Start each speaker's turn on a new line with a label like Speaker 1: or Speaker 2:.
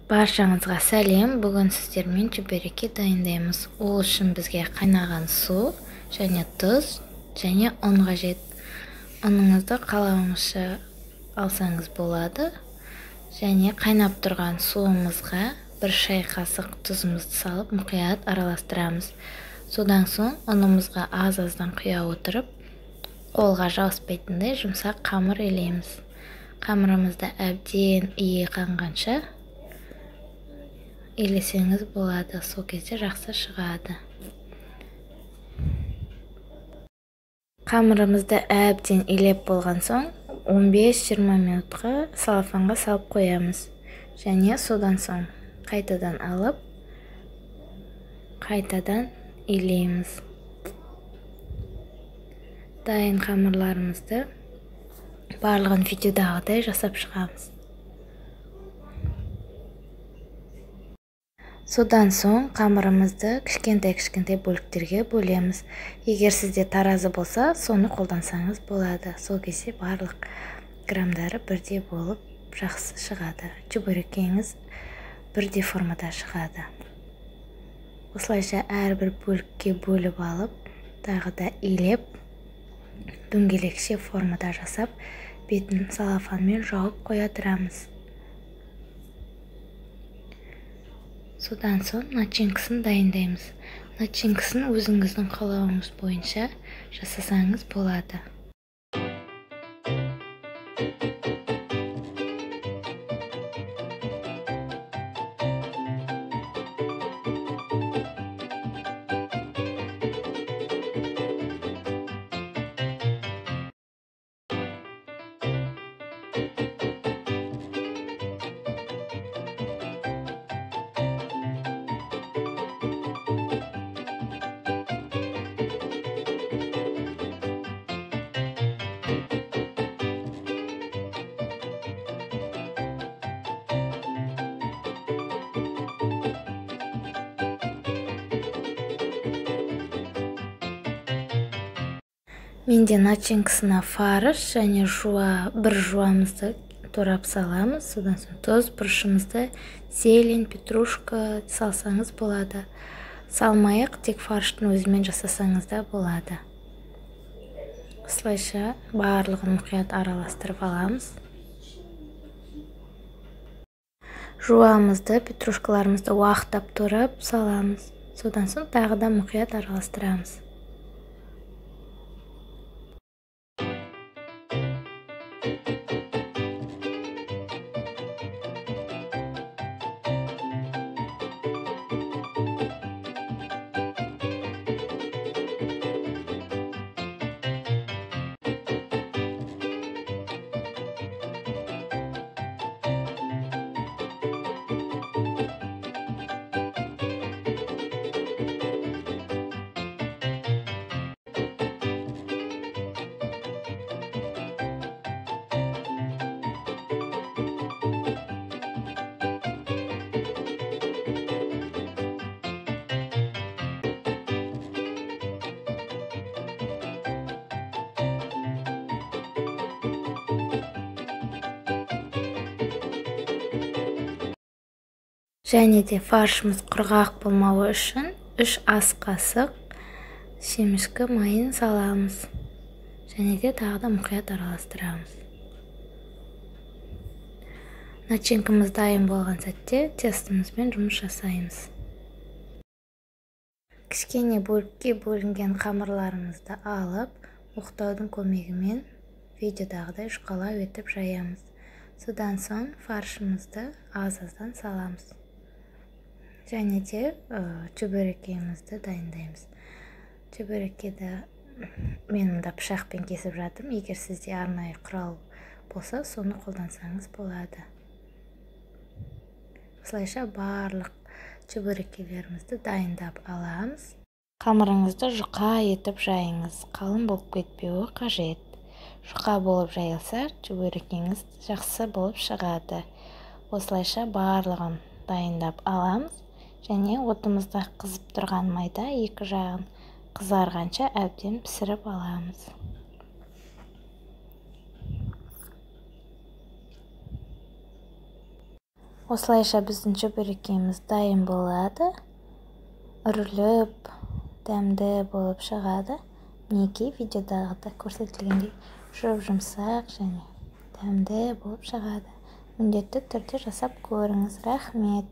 Speaker 1: Баршаңызға сәлем. Бүгін сіздермен чүбереке дайындаймыз. Ол үшін бізге қайнаған су және тұз және ұн қажет. Ұныңызды қалауыңызша алсаңыз болады. Және қайнап тұрған суымызға бір шай қасық тұзымызды салып мұқият араластырамыз. Содан соң ұнымызға аз-аздан құя отырып, қолға жауыспайтындай жұмсақ қамыр илейміз. Қамырымызды әбден ие қанғанша илесеңіз болады, сол кезде жақсы шығады. Қамырымызды әбден илеп болған соң 15-20 минутқа салафанға салып қоямыз. Және содан соң қайтадан алып, қайтадан илейміз. Дайын қамырларымызды барлығын видеодағыдай жасап шығамыз. Содан соң қамырымызды кішкентай бөліктерге бөлеміз. Егер сізде таразы болса, соны қолдансаңыз болады. Сол кезде барлық грамдары бірдей болып жақсы шығады. Чүберекеңіз бірдей формада шығады. Осылайша әрбір бөлікке бөліп алып, тағы да илеп, дөңгелекше формада жасап, бетін салафанмен жауып қоя тұрамыз. Содан соң начинкасын дайындаймыз. Начинкасын өзіңіздің қалауыңыз бойынша жасасаңыз болады. Менде начинкасына фарш және бір жуамызды турап саламыз. Содан соң тұз, бұрышымызды, зелень, петрушка салсаңыз болады. Салмайық, тек фарштың өзімен жасасаңыз да болады. Осылайша барлығын мұқият араластырып аламыз. Жуамызды, петрушкаларымызды уақтап турап саламыз. Содан соң тағы да мұқият араластырамыз. Және де фаршымыз құрғақ болмауы үшін 3 ас қасық шемішкі майын саламыз. Және де тағы да мұқият араластырамыз. Начинкамыз дайын болған сәтте тестімізбен жұмыс жасаймыз. Кішкене бөлікке бөлінген қамырларымызды алып, оқтаудың көмегімен видеодағыдай жұқалау етіп жаямыз. Содан соң фаршымызды аз-аздан саламыз. Және де чүберекемізді дайындаймыз. Чүберекені мен мұнда пышақпен кесіп жатырмын. Егер сізде арнайы құрал болса, соны қолдансаңыз болады. Осылайша барлық чүберекелерімізді дайындап аламыз. Қамырыңызды жұқа етіп жайыңыз. Қалың болып кетпеуі қажет. Жұқа болып жайылса, чүберекеңіз жақсы болып шығады. Осылайша барлығын дайындап аламыз. Және отымызда қызып тұрған майда екі жағын қызарғанша әбден пісіріп аламыз. Осылайша біздің чөберекеміз дайын болады, үріліп, дәмді болып шығады. Мінекей видеодағыда көрсетілгендей жұмсақ және дәмді болып шығады. Міндетті түрде жасап көріңіз. Рахмет.